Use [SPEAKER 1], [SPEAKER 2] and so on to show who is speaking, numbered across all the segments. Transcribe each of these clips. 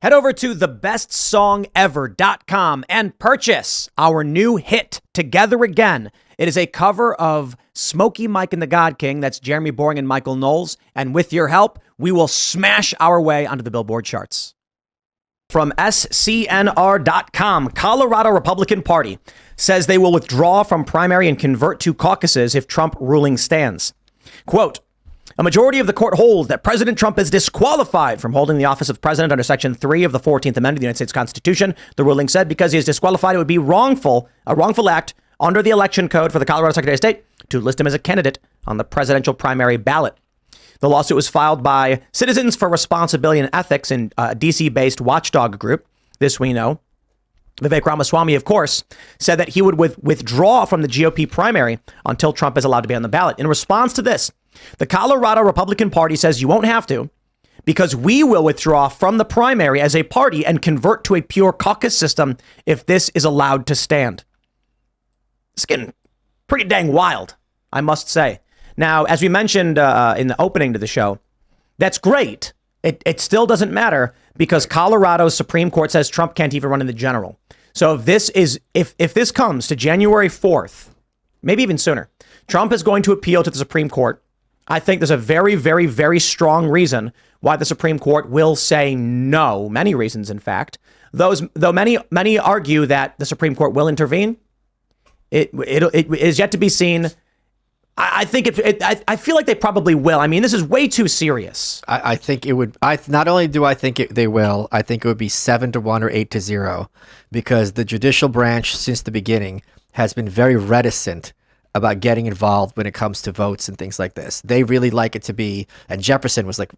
[SPEAKER 1] Head over to thebestsongever.com and purchase our new hit, Together Again. It is a cover of Smokey Mike and the God King. That's Jeremy Boring and Michael Knowles. And with your help, we will smash our way onto the Billboard charts. From SCNR.com, Colorado Republican Party says they will withdraw from primary and convert to caucuses if Trump ruling stands. Quote, a majority of the court holds that President Trump is disqualified from holding the office of president under Section 3 of the 14th Amendment of the United States Constitution. The ruling said because he is disqualified, it would be a wrongful act under the election code for the Colorado Secretary of State to list him as a candidate on the presidential primary ballot. The lawsuit was filed by Citizens for Responsibility and Ethics, in a DC-based watchdog group. This we know. Vivek Ramaswamy, of course, said that he would withdraw from the GOP primary until Trump is allowed to be on the ballot. In response to this, the Colorado Republican Party says you won't have to because we will withdraw from the primary as a party and convert to a pure caucus system if this is allowed to stand. It's getting pretty dang wild, I must say. Now, as we mentioned in the opening to the show, that's great. It still doesn't matter because Colorado's Supreme Court says Trump can't even run in the general. So if this comes to January 4th, maybe even sooner, Trump is going to appeal to the Supreme Court. I think there's a very, very, very strong reason why the Supreme Court will say no. Many reasons, in fact. Though many argue that the Supreme Court will intervene, it is yet to be seen. I think I feel like they probably will. I mean, this is way too serious.
[SPEAKER 2] I think it would. Not only do I think they will, I think it would be 7-1 or 8-0, because the judicial branch since the beginning has been very reticent about getting involved when it comes to votes and things like this. They really like it to be, and Jefferson was like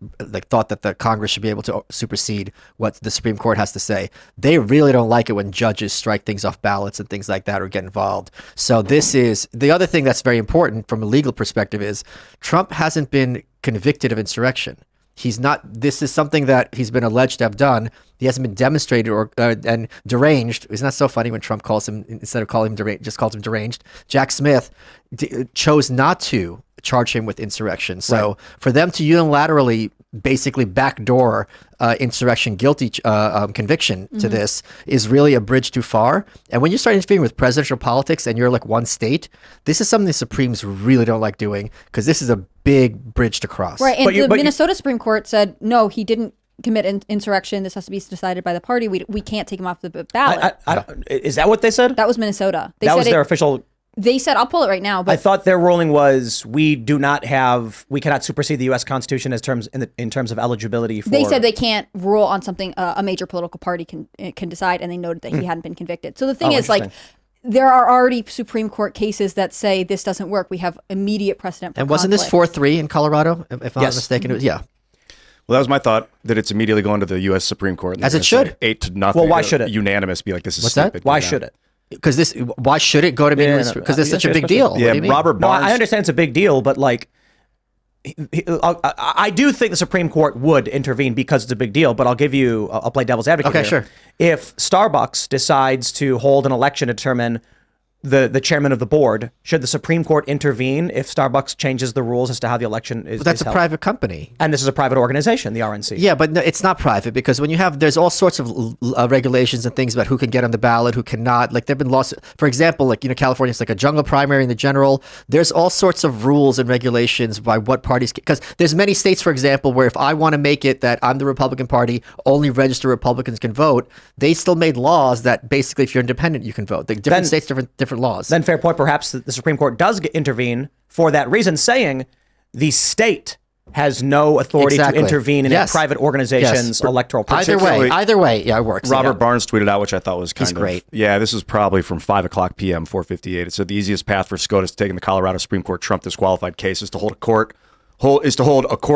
[SPEAKER 2] thought that the Congress should be able to supersede what the Supreme Court has to say. They really don't like it when judges strike things off ballots and things like that or get involved. So this is the other thing that's very important from a legal perspective is Trump hasn't been convicted of insurrection. He's not. This is something that he's been alleged to have done. He hasn't been demonstrated and deranged. Isn't that so funny when Trump calls him, instead of calling him deranged, just calls him deranged? Jack Smith chose not to charge him with insurrection. So right. For them to unilaterally basically backdoor insurrection guilty conviction to this is really a bridge too far. And when you start interfering with presidential politics and you're like one state, this is something the Supremes really don't like doing because this is a big bridge to cross.
[SPEAKER 3] Right. And the Minnesota Supreme Court said, no, he didn't commit insurrection. This has to be decided by the party. We can't take him off the ballot.
[SPEAKER 1] Is that what they said?
[SPEAKER 3] That was Minnesota.
[SPEAKER 1] That was their official.
[SPEAKER 3] They said, I'll pull it right now. But
[SPEAKER 1] I thought their ruling was we cannot supersede the U.S. Constitution in terms of eligibility for.
[SPEAKER 3] They said they can't rule on something a major political party can decide, and they noted that he hadn't been convicted. So the thing is, like, there are already Supreme Court cases that say this doesn't work. We have immediate precedent for
[SPEAKER 2] And wasn't this 4-3 in Colorado, if I'm not mistaken? Yeah.
[SPEAKER 4] Well, that was my thought, that it's immediately going to the U.S. Supreme Court.
[SPEAKER 2] As it should.
[SPEAKER 4] 8-0.
[SPEAKER 1] Well, why should it?
[SPEAKER 4] Unanimous, be like, this is
[SPEAKER 2] What's
[SPEAKER 4] stupid.
[SPEAKER 2] that?
[SPEAKER 1] Why should it?
[SPEAKER 2] Because why should it go to because it's such a big deal?
[SPEAKER 4] Yeah, Robert Barnes.
[SPEAKER 1] No, I understand it's a big deal, but like, I do think the Supreme Court would intervene because it's a big deal. But I'll play devil's advocate.
[SPEAKER 2] Okay,
[SPEAKER 1] here.
[SPEAKER 2] sure.
[SPEAKER 1] If Starbucks decides to hold an election to determine the chairman of the board, should the Supreme Court intervene if Starbucks changes the rules as to how the election is?
[SPEAKER 2] But that's
[SPEAKER 1] is held?
[SPEAKER 2] a private company.
[SPEAKER 1] And this is a private organization, the RNC.
[SPEAKER 2] Yeah, but no, it's not private because when there's all sorts of regulations and things about who can get on the ballot, who cannot. Like there've been lawsuits. For example, like, California's like a jungle primary in the general. There's all sorts of rules and regulations by what parties, because there's many states, for example, where if I want to make it that I'm the Republican Party, only registered Republicans can vote, they still made laws that basically if you're independent, you can vote. Different states, different laws.
[SPEAKER 1] Then fair point. Perhaps the Supreme Court does intervene for that reason, saying the state has no authority to intervene in a private organization's electoral process.
[SPEAKER 2] Either way, yeah, it works.
[SPEAKER 4] Robert Barnes tweeted out, which I thought was kind of
[SPEAKER 2] great.
[SPEAKER 4] Yeah, this is probably from 5:00 p.m. 4:58. It said the easiest path for SCOTUS to take in the Colorado Supreme Court Trump disqualified case is to hold a court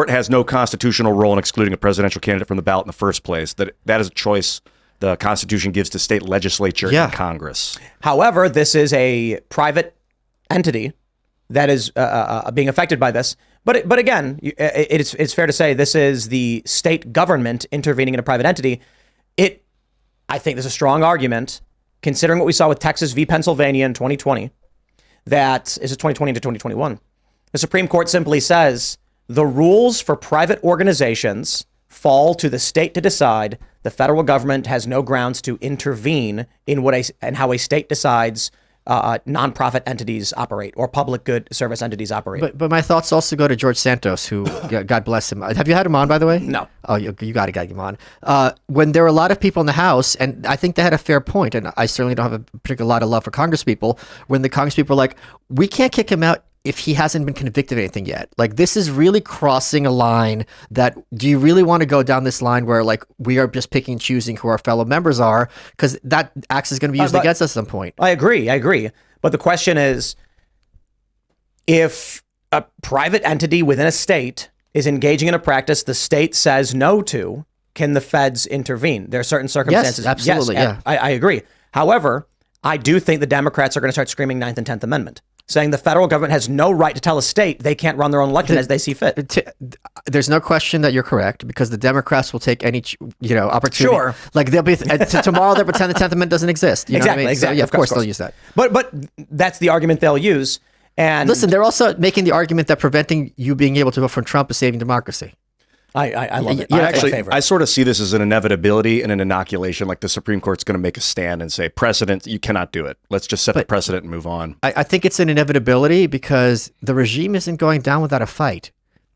[SPEAKER 4] has no constitutional role in excluding a presidential candidate from the ballot in the first place. That is a choice the Constitution gives to state legislature and Congress.
[SPEAKER 1] However, this is a private entity that is being affected by this. But again, it's fair to say this is the state government intervening in a private entity. I think there's a strong argument, considering what we saw with Texas v. Pennsylvania in 2020, that is it 2020 to 2021. The Supreme Court simply says the rules for private organizations fall to the state to decide. The federal government has no grounds to intervene in how a state decides nonprofit entities operate or public good service entities operate.
[SPEAKER 2] But my thoughts also go to George Santos, who, God bless him. Have you had him on, by the way?
[SPEAKER 1] No.
[SPEAKER 2] Oh, you got to get him on. When there were a lot of people in the House, and I think they had a fair point, and I certainly don't have a particular lot of love for Congress people, when the Congress people were like, we can't kick him out if he hasn't been convicted of anything yet. Like, this is really crossing a line that, do you really want to go down this line where, like, we are just picking and choosing who our fellow members are? Because that axe is going to be used against us at some point.
[SPEAKER 1] I agree. But the question is, if a private entity within a state is engaging in a practice the state says no to, can the feds intervene? There are certain circumstances.
[SPEAKER 2] Yes, absolutely, yeah.
[SPEAKER 1] I agree. However, I do think the Democrats are going to start screaming 9th and 10th Amendment, saying the federal government has no right to tell a state they can't run their own election as they see fit.
[SPEAKER 2] There's no question that you're correct, because the Democrats will take any opportunity.
[SPEAKER 1] Sure.
[SPEAKER 2] Like, they'll be tomorrow they'll pretend the 10th Amendment doesn't exist. You know what I mean?
[SPEAKER 1] Exactly.
[SPEAKER 2] So, yeah, of course they'll use that.
[SPEAKER 1] But that's the argument they'll use. And
[SPEAKER 2] listen, they're also making the argument that preventing you being able to vote for Trump is saving democracy.
[SPEAKER 1] I love it.
[SPEAKER 4] I sort of see this as an inevitability and an inoculation. Like, the Supreme Court's going to make a stand and say, precedent, you cannot do it. Let's just set the precedent and move on.
[SPEAKER 2] I think it's an inevitability because the regime isn't going down without a fight.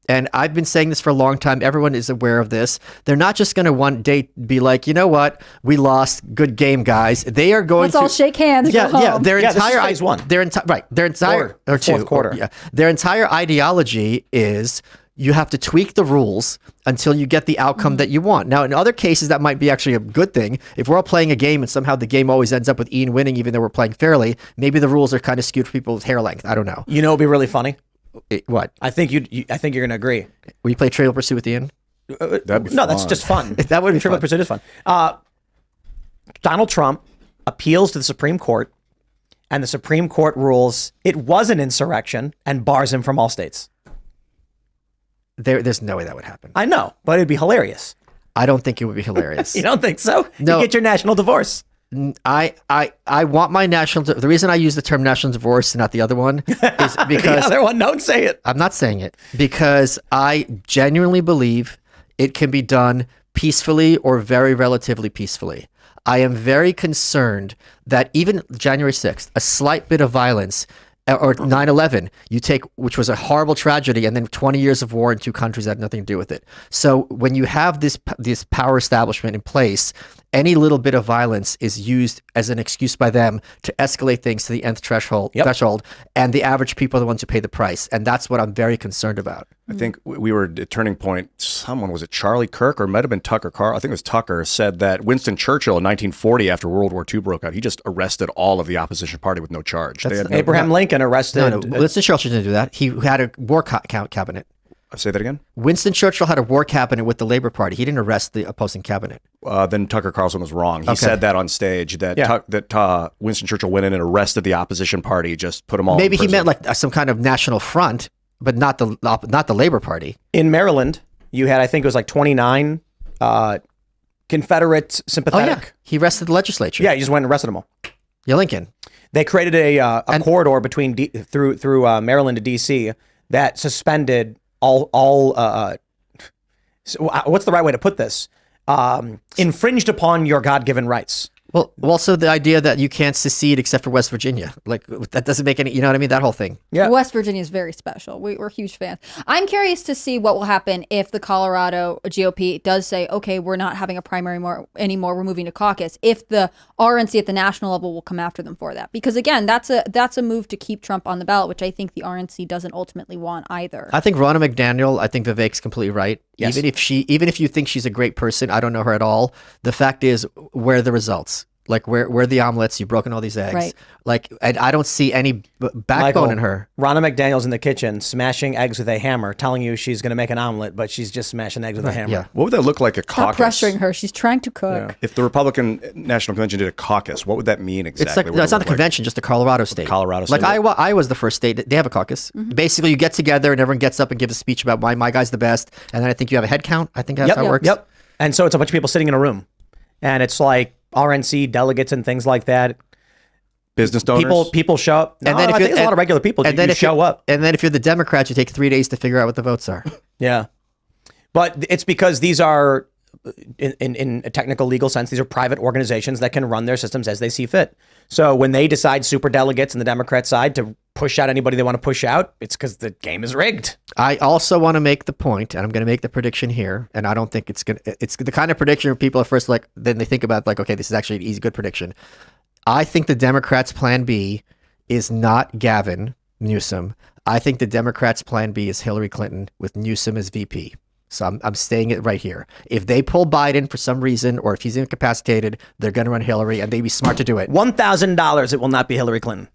[SPEAKER 2] And I've been saying this for a long time. Everyone is aware of this. They're not just going to one day be like, you know what? We lost. Good game, guys. They are going
[SPEAKER 3] Let's all shake hands.
[SPEAKER 2] Yeah,
[SPEAKER 3] go home.
[SPEAKER 2] yeah. Their entire
[SPEAKER 1] this is phase one.
[SPEAKER 2] Their entire
[SPEAKER 1] fourth quarter.
[SPEAKER 2] Yeah. Their entire ideology is you have to tweak the rules until you get the outcome that you want. Now, in other cases, that might be actually a good thing. If we're all playing a game and somehow the game always ends up with Ian winning, even though we're playing fairly, maybe the rules are kind of skewed for people's hair length. I don't know.
[SPEAKER 1] You know, it'd be really funny.
[SPEAKER 2] What?
[SPEAKER 1] I think you're going to agree.
[SPEAKER 2] Will you play Trivial Pursuit with Ian?
[SPEAKER 4] That'd be
[SPEAKER 1] No,
[SPEAKER 4] fun.
[SPEAKER 1] that's just fun.
[SPEAKER 2] That would be
[SPEAKER 1] Trivial
[SPEAKER 2] fun.
[SPEAKER 1] Pursuit is fun. Donald Trump appeals to the Supreme Court, and the Supreme Court rules it was an insurrection and bars him from all states.
[SPEAKER 2] There's no way that would happen.
[SPEAKER 1] I know, but it'd be hilarious.
[SPEAKER 2] I don't think it would be hilarious.
[SPEAKER 1] You don't think so?
[SPEAKER 2] No.
[SPEAKER 1] You get your national divorce.
[SPEAKER 2] I want my national. The reason I use the term national divorce and not the other one is
[SPEAKER 1] The
[SPEAKER 2] because
[SPEAKER 1] other one, don't say it.
[SPEAKER 2] I'm not saying it, because I genuinely believe it can be done peacefully or very relatively peacefully. I am very concerned that even January 6th, a slight bit of violence, or 9/11, you take, which was a horrible tragedy, and then 20 years of war in two countries that had nothing to do with it. So when you have this power establishment in place, any little bit of violence is used as an excuse by them to escalate things to the nth threshold, and the average people are the ones who pay the price. And that's what I'm very concerned about.
[SPEAKER 4] I think we were at a turning point. Someone, was it Charlie Kirk or it might have been Tucker Carl? I think it was Tucker, said that Winston Churchill in 1940, after World War II broke out, he just arrested all of the opposition party with no charge. They had
[SPEAKER 1] Abraham Lincoln arrested.
[SPEAKER 2] No, Winston Churchill didn't do that. He had a war cabinet.
[SPEAKER 4] Say that again?
[SPEAKER 2] Winston Churchill had a war cabinet with the Labor Party. He didn't arrest the opposing cabinet.
[SPEAKER 4] Then Tucker Carlson was wrong. He said that on stage, that Winston Churchill went in and arrested the opposition party, just put them all
[SPEAKER 2] Maybe
[SPEAKER 4] in
[SPEAKER 2] he
[SPEAKER 4] prison.
[SPEAKER 2] meant like some kind of national front, but not the Labor Party.
[SPEAKER 1] In Maryland, you had, I think it was like 29 Confederate sympathetic.
[SPEAKER 2] Oh, yeah. He arrested the legislature.
[SPEAKER 1] Yeah, he just went and arrested them all.
[SPEAKER 2] Yeah, Lincoln.
[SPEAKER 1] They created a corridor between through Maryland to D.C. that suspended all what's the right way to put this? Infringed upon your God-given rights.
[SPEAKER 2] Well, also the idea that you can't secede except for West Virginia. Like, that doesn't make any, you know what I mean? That whole thing.
[SPEAKER 1] Yeah.
[SPEAKER 3] West Virginia is very special. We're huge fans. I'm curious to see what will happen if the Colorado GOP does say, okay, we're not having a primary anymore. We're moving to caucus. If the RNC at the national level will come after them for that. Because again, that's a move to keep Trump on the ballot, which I think the RNC doesn't ultimately want either.
[SPEAKER 2] I think Ronna McDaniel, I think Vivek's completely right.
[SPEAKER 1] Yes.
[SPEAKER 2] Even if you think she's a great person, I don't know her at all. The fact is, where are the results? Like, where are the omelets? You've broken all these eggs.
[SPEAKER 3] Right.
[SPEAKER 2] Like, and I don't see any backbone
[SPEAKER 1] Michael,
[SPEAKER 2] in her.
[SPEAKER 1] Ronna McDaniel's in the kitchen smashing eggs with a hammer, telling you she's going to make an omelet, but she's just smashing eggs with a hammer.
[SPEAKER 2] Yeah.
[SPEAKER 4] What would that look like, a
[SPEAKER 3] Stop
[SPEAKER 4] caucus?
[SPEAKER 3] pressuring her. She's trying to cook.
[SPEAKER 4] Yeah. If the Republican National Convention did a caucus, what would that mean exactly?
[SPEAKER 2] It's like, no, it's not the convention, just the Colorado state.
[SPEAKER 4] Colorado
[SPEAKER 2] Like,
[SPEAKER 4] state.
[SPEAKER 2] Iowa's the first state. They have a caucus.
[SPEAKER 3] Mm-hmm.
[SPEAKER 2] Basically, you get together and everyone gets up and gives a speech about why my guy's the best. And then I think you have a head count. I think that's how it works.
[SPEAKER 1] Yep. And so it's a bunch of people sitting in a room. And it's like RNC delegates and things like that.
[SPEAKER 4] Business donors?
[SPEAKER 1] People show up. No,
[SPEAKER 2] And then if
[SPEAKER 1] I
[SPEAKER 2] you're-
[SPEAKER 1] think there's a lot of regular people.
[SPEAKER 2] And then
[SPEAKER 1] you
[SPEAKER 2] if
[SPEAKER 1] show up.
[SPEAKER 2] And then if you're the Democrats, you take 3 days to figure out what the votes are.
[SPEAKER 1] Yeah. But it's because these are, in a technical legal sense, these are private organizations that can run their systems as they see fit. So when they decide super delegates in the Democrat side to push out anybody they want to push out, it's because the game is rigged.
[SPEAKER 2] I also want to make the point, and I'm going to make the prediction here, and I don't think it's the kind of prediction where people are first like, then they think about like, okay, this is actually an easy, good prediction. I think the Democrats' plan B is not Gavin Newsom. I think the Democrats' plan B is Hillary Clinton with Newsom as VP. So I'm staying it right here. If they pull Biden for some reason, or if he's incapacitated, they're going to run Hillary, and they'd be smart to do it.
[SPEAKER 1] $1,000, it will not be Hillary Clinton.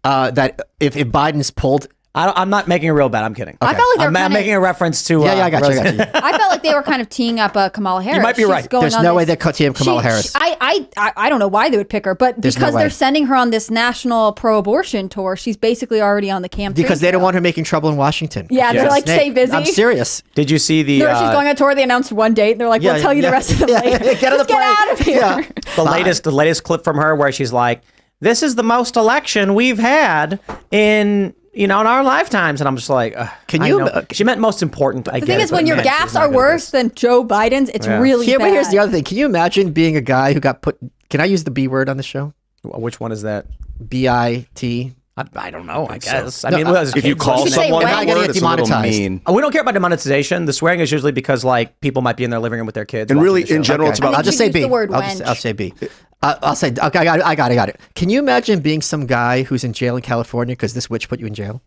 [SPEAKER 2] That if Biden's pulled,
[SPEAKER 1] I'm not making a real bet. I'm kidding.
[SPEAKER 3] I felt like
[SPEAKER 1] I'm making a reference to.
[SPEAKER 2] I got you.
[SPEAKER 3] I felt like they were kind of teeing up Kamala Harris.
[SPEAKER 1] You might be right.
[SPEAKER 2] There's no way they're teeing Kamala Harris.
[SPEAKER 3] I don't know why they would pick her, but because they're sending her on this national pro-abortion tour, she's basically already on the campaign.
[SPEAKER 2] Because they don't want her making trouble in Washington.
[SPEAKER 3] Yeah, they're like, stay busy.
[SPEAKER 2] I'm serious.
[SPEAKER 1] Did you see the?
[SPEAKER 3] No, she's going on tour. They announced one date. And they're like, we'll tell you the rest of them later.
[SPEAKER 2] Get on the plane.
[SPEAKER 3] Get out of here.
[SPEAKER 1] The latest clip from her where she's like, "This is the most election we've had in our lifetimes," and I'm just like,
[SPEAKER 2] can you?
[SPEAKER 1] She meant most important.
[SPEAKER 3] The thing is, when your gaffes are worse than Joe Biden's, it's really bad.
[SPEAKER 2] But here's the other thing. Can you imagine being a guy who got put? Can I use the B word on the show?
[SPEAKER 1] Which one is that?
[SPEAKER 2] BIT.
[SPEAKER 1] I don't know. I guess.
[SPEAKER 2] So.
[SPEAKER 1] I mean,
[SPEAKER 4] if you call someone that word, it's a little mean.
[SPEAKER 1] We don't care about demonetization. The swearing is usually because like people might be in their living room with their kids.
[SPEAKER 4] And really, in general, it's about.
[SPEAKER 2] I'll just say B.
[SPEAKER 3] The word
[SPEAKER 2] I'll say B. I'll say, okay, I got it. Can you imagine being some guy who's in jail in California because this witch put you in jail?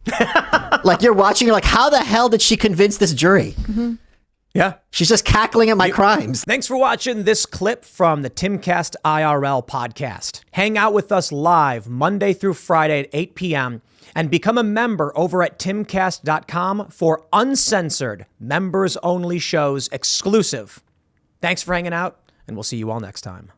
[SPEAKER 2] Like you're watching, you're like, how the hell did she convince this jury?
[SPEAKER 3] Mm-hmm.
[SPEAKER 1] Yeah.
[SPEAKER 2] She's just cackling at my crimes.
[SPEAKER 1] Thanks for watching this clip from the Timcast IRL podcast. Hang out with us live Monday through Friday at 8 p.m. and become a member over at timcast.com for uncensored, members-only shows exclusive. Thanks for hanging out, and we'll see you all next time.